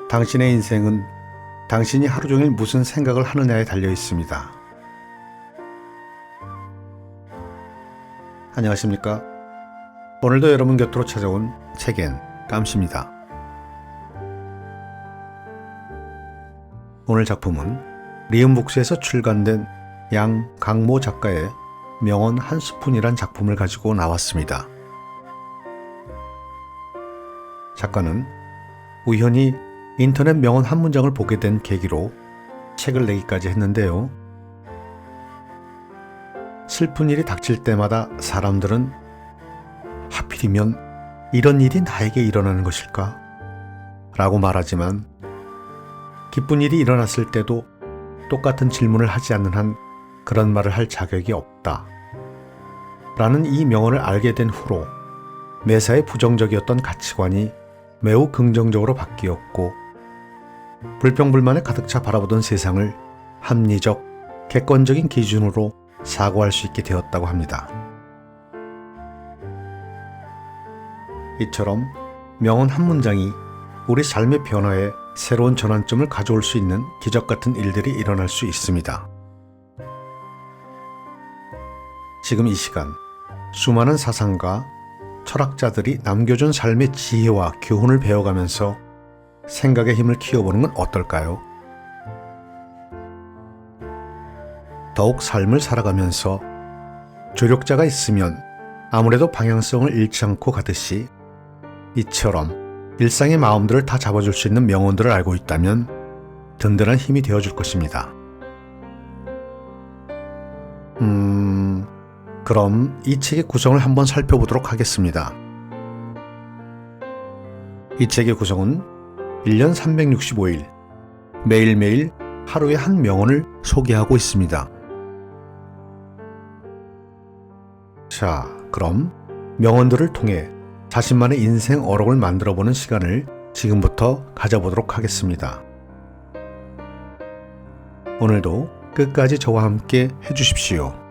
당신의 인생은 당신이 하루 종일 무슨 생각을 하느냐에 달려 있습니다. 안녕하십니까? 오늘도 여러분 곁으로 찾아온 책엔 깜씨입니다. 오늘 작품은 리음북스에서 출간된 양강모 작가의 명언 한 스푼이란 작품을 가지고 나왔습니다. 작가는 우연히 인터넷 명언 한 문장을 보게 된 계기로 책을 내기까지 했는데요. 슬픈 일이 닥칠 때마다 사람들은 하필이면 이런 일이 나에게 일어나는 것일까? 라고 말하지만 기쁜 일이 일어났을 때도 똑같은 질문을 하지 않는 한 그런 말을 할 자격이 없다. 라는 이 명언을 알게 된 후로 매사에 부정적이었던 가치관이 매우 긍정적으로 바뀌었고 불평불만에 가득 차 바라보던 세상을 합리적, 객관적인 기준으로 사고할 수 있게 되었다고 합니다. 이처럼 명언 한 문장이 우리 삶의 변화에 새로운 전환점을 가져올 수 있는 기적 같은 일들이 일어날 수 있습니다. 지금 이 시간 수많은 사상가, 철학자들이 남겨준 삶의 지혜와 교훈을 배워가면서 생각의 힘을 키워보는 건 어떨까요? 더욱 삶을 살아가면서 조력자가 있으면 아무래도 방향성을 잃지 않고 가듯이 이처럼 일상의 마음들을 다 잡아줄 수 있는 명언들을 알고 있다면 든든한 힘이 되어줄 것입니다. 그럼 이 책의 구성을 한번 살펴보도록 하겠습니다. 이 책의 구성은 1년 365일 매일매일 하루에 한 명언을 소개하고 있습니다. 자, 그럼 명언들을 통해 자신만의 인생 어록을 만들어보는 시간을 지금부터 가져보도록 하겠습니다. 오늘도 끝까지 저와 함께 해주십시오.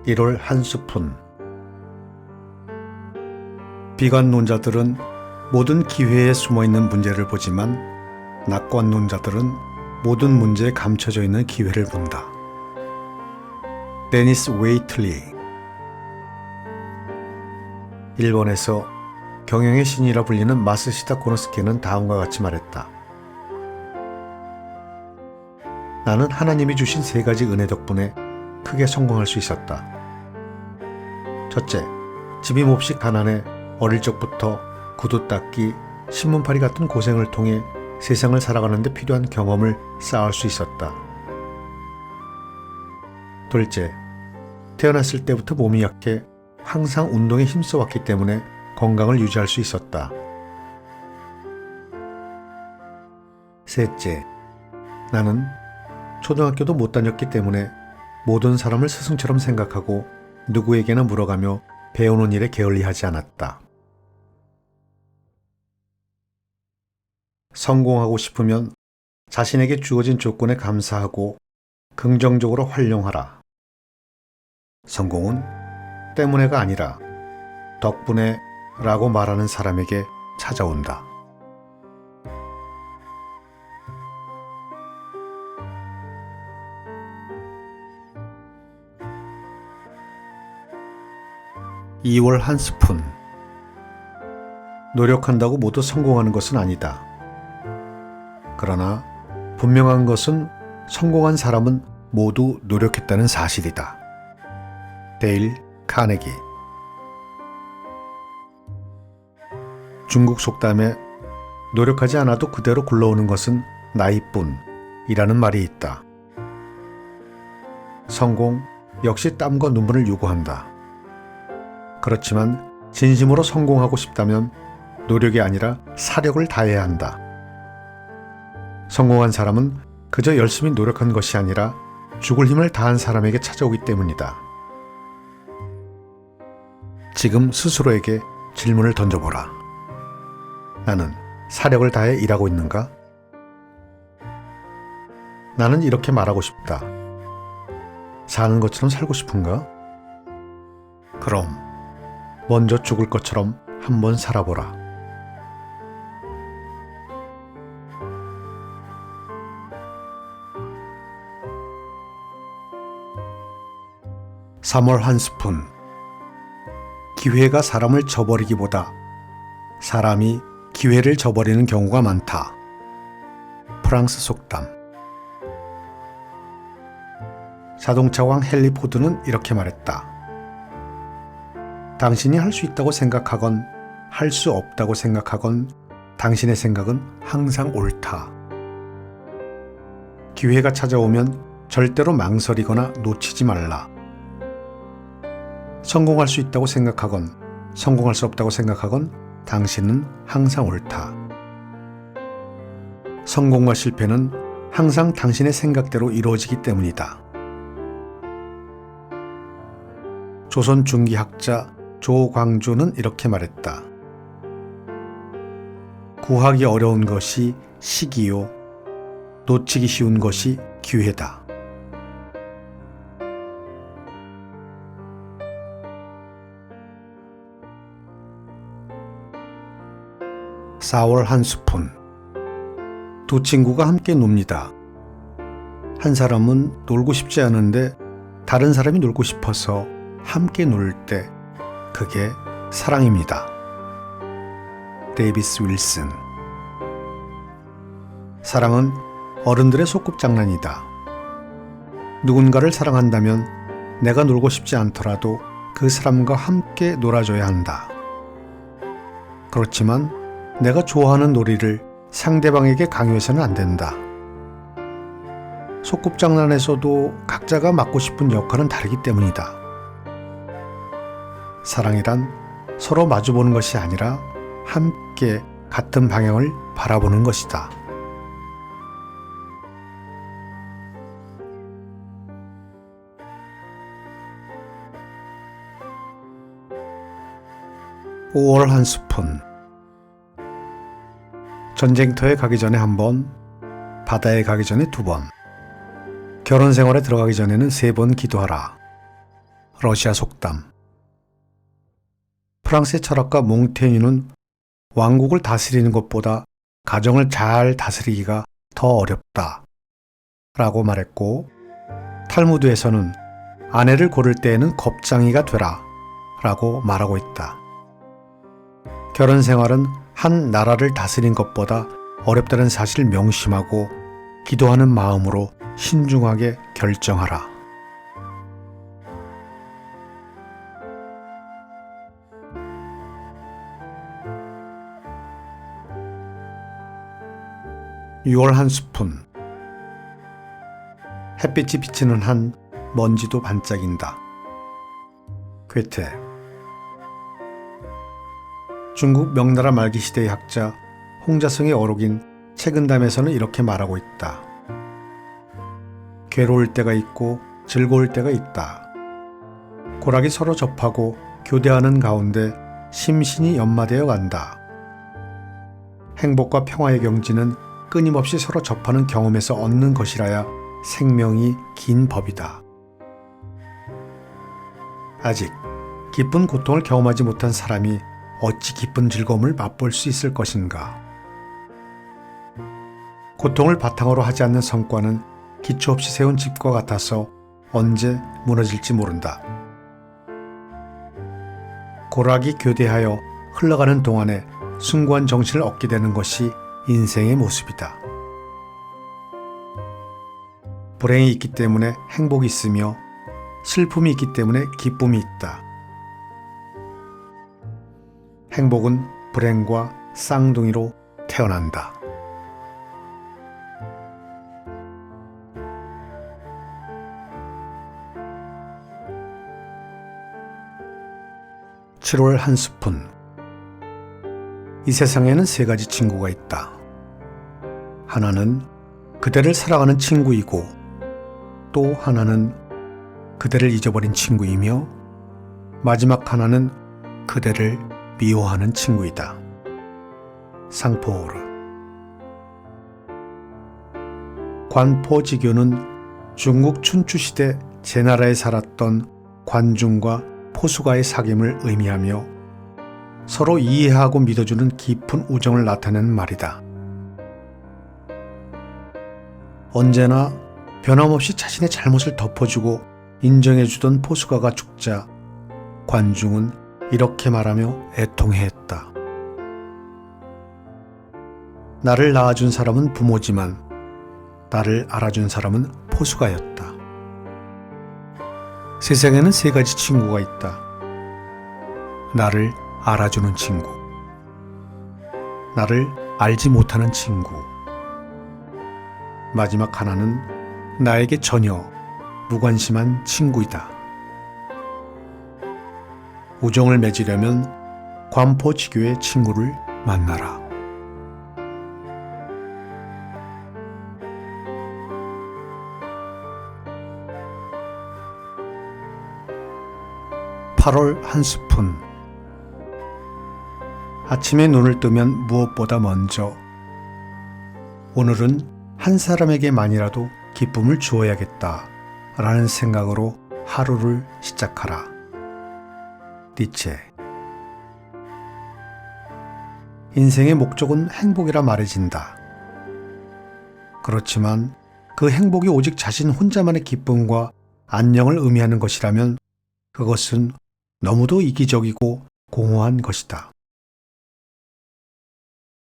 (1월) 한 스푼. 비관론자들은 모든 기회에 숨어있는 문제를 보지만 낙관론자들은 모든 문제에 감춰져 있는 기회를 본다. 데니스 웨이틀리. 일본에서 경영의 신이라 불리는 마스시다 고노스케는 다음과 같이 말했다. 나는 하나님이 주신 3가지 은혜 덕분에 크게 성공할 수 있었다. 첫째, 집이 몹시 가난해 어릴 적부터 구두 닦기, 신문팔이 같은 고생을 통해 세상을 살아가는 데 필요한 경험을 쌓을 수 있었다. 둘째, 태어났을 때부터 몸이 약해 항상 운동에 힘써왔기 때문에 건강을 유지할 수 있었다. 셋째, 나는 초등학교도 못 다녔기 때문에 모든 사람을 스승처럼 생각하고 누구에게나 물어가며 배우는 일에 게을리하지 않았다. 성공하고 싶으면 자신에게 주어진 조건에 감사하고 긍정적으로 활용하라. 성공은 때문에가 아니라 덕분에 라고 말하는 사람에게 찾아온다. (2월) 한 스푼. 노력한다고 모두 성공하는 것은 아니다. 그러나 분명한 것은 성공한 사람은 모두 노력했다는 사실이다. 데일 카네기. 중국 속담에 노력하지 않아도 그대로 굴러오는 것은 나이뿐이라는 말이 있다. 성공 역시 땀과 눈물을 요구한다. 그렇지만 진심으로 성공하고 싶다면 노력이 아니라 사력을 다해야 한다. 성공한 사람은 그저 열심히 노력한 것이 아니라 죽을 힘을 다한 사람에게 찾아오기 때문이다. 지금 스스로에게 질문을 던져보라. 나는 사력을 다해 일하고 있는가? 나는 이렇게 말하고 싶다. 사는 것처럼 살고 싶은가? 그럼 먼저 죽을 것처럼 한번 살아보라. (3월) 한 스푼. 기회가 사람을 저버리기보다 사람이 기회를 저버리는 경우가 많다. 프랑스 속담. 자동차왕 헨리 포드는 이렇게 말했다. 당신이 할 수 있다고 생각하건 할 수 없다고 생각하건 당신의 생각은 항상 옳다. 기회가 찾아오면 절대로 망설이거나 놓치지 말라. 성공할 수 있다고 생각하건 성공할 수 없다고 생각하건 당신은 항상 옳다. 성공과 실패는 항상 당신의 생각대로 이루어지기 때문이다. 조선 중기학자 조광조는 이렇게 말했다. 구하기 어려운 것이 시기요, 놓치기 쉬운 것이 기회다. (4월) 한 스푼. 두 친구가 함께 놉니다. 한 사람은 놀고 싶지 않은데 다른 사람이 놀고 싶어서 함께 놀 때 그게 사랑입니다. 데이비스 윌슨. 사랑은 어른들의 소꿉장난이다. 누군가를 사랑한다면 내가 놀고 싶지 않더라도 그 사람과 함께 놀아줘야 한다. 그렇지만 내가 좋아하는 놀이를 상대방에게 강요해서는 안 된다. 소꿉장난에서도 각자가 맡고 싶은 역할은 다르기 때문이다. 사랑이란 서로 마주보는 것이 아니라 함께 같은 방향을 바라보는 것이다. (5월) 한 스푼. 전쟁터에 가기 전에 한 번, 바다에 가기 전에 2번, 결혼 생활에 들어가기 전에는 3번 기도하라. 러시아 속담. 프랑스의 철학가 몽테뉴는 왕국을 다스리는 것보다 가정을 잘 다스리기가 더 어렵다 라고 말했고, 탈무드에서는 아내를 고를 때에는 겁쟁이가 되라 라고 말하고 있다. 결혼 생활은 한 나라를 다스린 것보다 어렵다는 사실을 명심하고 기도하는 마음으로 신중하게 결정하라. (6월) 한 스푼. 햇빛이 비치는 한 먼지도 반짝인다. 괴테. 중국 명나라 말기 시대의 학자 홍자성의 어록인 책은담에서는 이렇게 말하고 있다. 괴로울 때가 있고 즐거울 때가 있다. 고락이 서로 접하고 교대하는 가운데 심신이 연마되어 간다. 행복과 평화의 경지는 끊임없이 서로 접하는 경험에서 얻는 것이라야 생명이 긴 법이다. 아직 깊은 고통을 경험하지 못한 사람이 어찌 깊은 즐거움을 맛볼 수 있을 것인가. 고통을 바탕으로 하지 않는 성과는 기초 없이 세운 집과 같아서 언제 무너질지 모른다. 고락이 교대하여 흘러가는 동안에 숭고한 정신을 얻게 되는 것이 인생의 모습이다. 불행이 있기 때문에 행복이 있으며 슬픔이 있기 때문에 기쁨이 있다. 행복은 불행과 쌍둥이로 태어난다. (7월) 한 스푼. 이 세상에는 3가지 친구가 있다. 하나는 그대를 사랑하는 친구이고, 또 하나는 그대를 잊어버린 친구이며, 마지막 하나는 그대를 미워하는 친구이다. 상포르. 관포지교는 중국 춘추시대 제 나라에 살았던 관중과 포수가의 사귐을 의미하며 서로 이해하고 믿어주는 깊은 우정을 나타내는 말이다. 언제나 변함없이 자신의 잘못을 덮어주고 인정해주던 포수가가 죽자 관중은 이렇게 말하며 애통해했다. 나를 낳아준 사람은 부모지만 나를 알아준 사람은 포수가였다. 세상에는 세 가지 친구가 있다. 나를 알아주는 친구, 나를 알지 못하는 친구, 마지막 하나는 나에게 전혀 무관심한 친구이다. 우정을 맺으려면 관포지교의 친구를 만나라. (8월) 한 스푼. 아침에 눈을 뜨면 무엇보다 먼저 오늘은 한 사람에게만이라도 기쁨을 주어야겠다 라는 생각으로 하루를 시작하라. 니체. 인생의 목적은 행복이라 말해진다. 그렇지만 그 행복이 오직 자신 혼자만의 기쁨과 안녕을 의미하는 것이라면 그것은 너무도 이기적이고 공허한 것이다.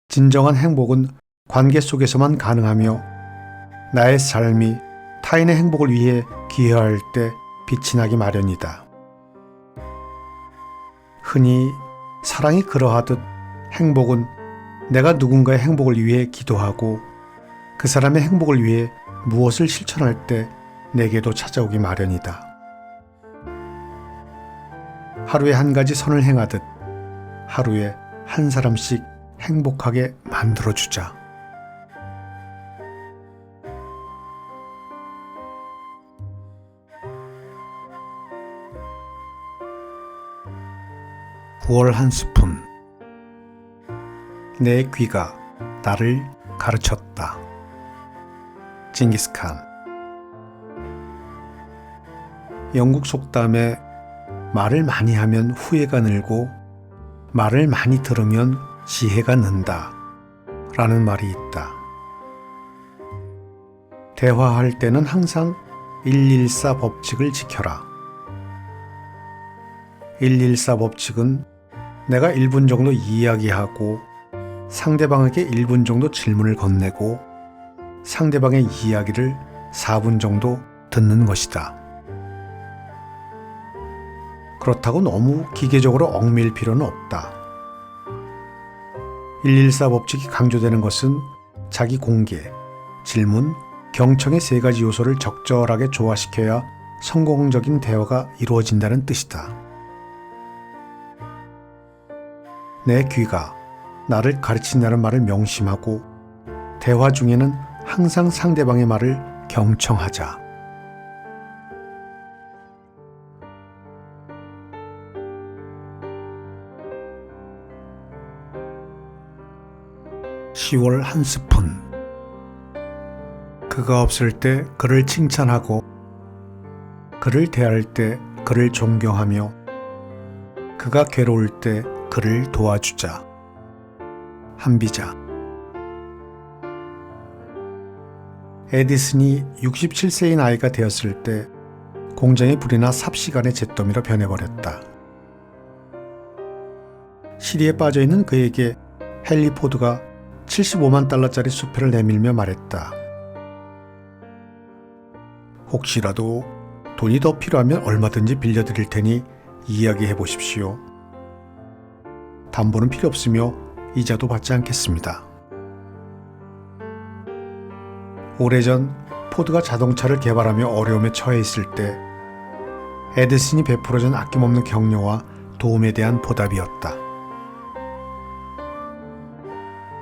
진정한 행복은 관계 속에서만 가능하며 나의 삶이 타인의 행복을 위해 기여할 때 빛이 나기 마련이다. 흔히 사랑이 그러하듯 행복은 내가 누군가의 행복을 위해 기도하고 그 사람의 행복을 위해 무엇을 실천할 때 내게도 찾아오기 마련이다. 하루에 한 가지 선을 행하듯 하루에 한 사람씩 행복하게 만들어주자. (9월) 한 스푼. 내 귀가 나를 가르쳤다. 징기스칸. 영국 속담에 말을 많이 하면 후회가 늘고 말을 많이 들으면 지혜가 는다 라는 말이 있다. 대화할 때는 항상 114 법칙을 지켜라. 114 법칙은 내가 1분 정도 이야기하고 상대방에게 1분 정도 질문을 건네고 상대방의 이야기를 4분 정도 듣는 것이다. 그렇다고 너무 기계적으로 얽매일 필요는 없다. 114 법칙이 강조되는 것은 자기 공개, 질문, 경청의 세 가지 요소를 적절하게 조화시켜야 성공적인 대화가 이루어진다는 뜻이다. 내 귀가 나를 가르친다는 말을 명심하고 대화 중에는 항상 상대방의 말을 경청하자. (10월) 한 스푼. 그가 없을 때 그를 칭찬하고 그를 대할 때 그를 존경하며 그가 괴로울 때 그를 도와주자. 한비자. 에디슨이 67세의 나이가 되었을 때 공장의 불이나 삽시간의 잿더미로 변해버렸다. 시리에 빠져있는 그에게 헨리 포드가 $75만 달러짜리 수표를 내밀며 말했다. 혹시라도 돈이 더 필요하면 얼마든지 빌려드릴 테니 이야기해 보십시오. 담보는 필요 없으며 이자도 받지 않겠습니다. 오래전 포드가 자동차를 개발하며 어려움에 처해 있을 때 에디슨이 베풀어준 아낌없는 격려와 도움에 대한 보답이었다.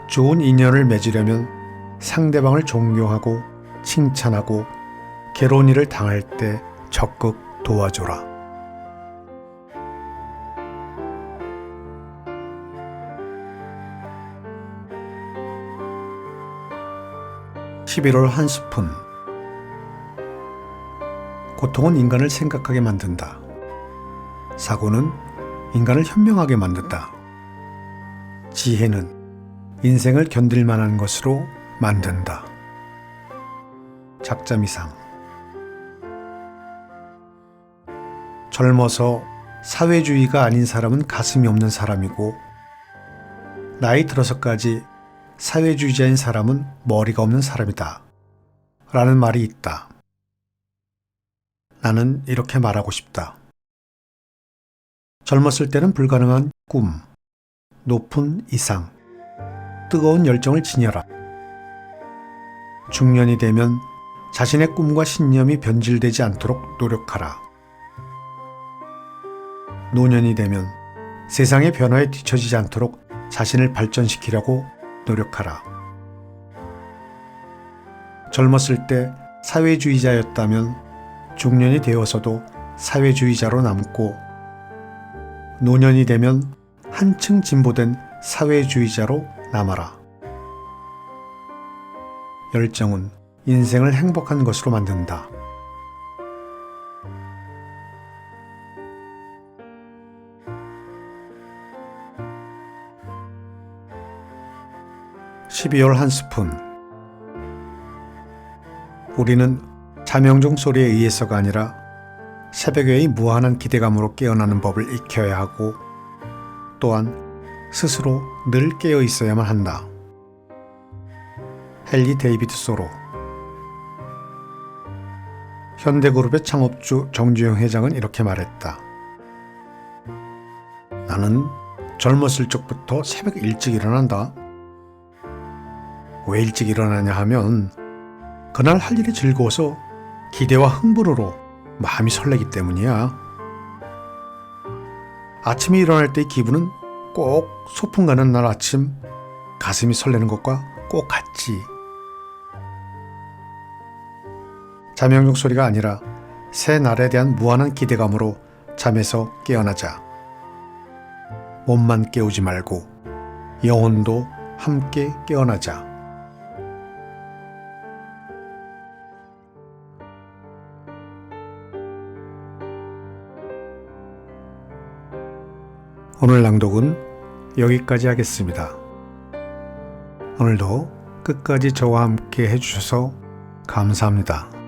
좋은 인연을 맺으려면 상대방을 존경하고 칭찬하고 괴로운 일을 당할 때 적극 도와줘라. (11월) 한 스푼. 고통은 인간을 생각하게 만든다. 사고는 인간을 현명하게 만든다. 지혜는 인생을 견딜 만한 것으로 만든다. 작자미상. 젊어서 사회주의가 아닌 사람은 가슴이 없는 사람이고, 나이 들어서까지 사회주의자인 사람은 머리가 없는 사람이다. 라는 말이 있다. 나는 이렇게 말하고 싶다. 젊었을 때는 불가능한 꿈, 높은 이상, 뜨거운 열정을 지녀라. 중년이 되면 자신의 꿈과 신념이 변질되지 않도록 노력하라. 노년이 되면 세상의 변화에 뒤처지지 않도록 자신을 발전시키려고 노력하라. 젊었을 때 사회주의자였다면 중년이 되어서도 사회주의자로 남고, 노년이 되면 한층 진보된 사회주의자로 남아라. 열정은 인생을 행복한 것으로 만든다. (12월) 한 스푼. 우리는 자명종 소리에 의해서가 아니라 새벽의 무한한 기대감으로 깨어나는 법을 익혀야 하고, 또한 스스로 늘 깨어 있어야만 한다. 헨리 데이비드 소로. 현대그룹의 창업주 정주영 회장은 이렇게 말했다. 나는 젊었을 적부터 새벽 일찍 일어난다. 왜 일찍 일어나냐 하면 그날 할 일이 즐거워서 기대와 흥분으로 마음이 설레기 때문이야. 아침에 일어날 때의 기분은 꼭 소풍 가는 날 아침 가슴이 설레는 것과 꼭 같지. 자명종 소리가 아니라 새 날에 대한 무한한 기대감으로 잠에서 깨어나자. 몸만 깨우지 말고 영혼도 함께 깨어나자. 오늘 낭독은 여기까지 하겠습니다. 오늘도 끝까지 저와 함께 해주셔서 감사합니다.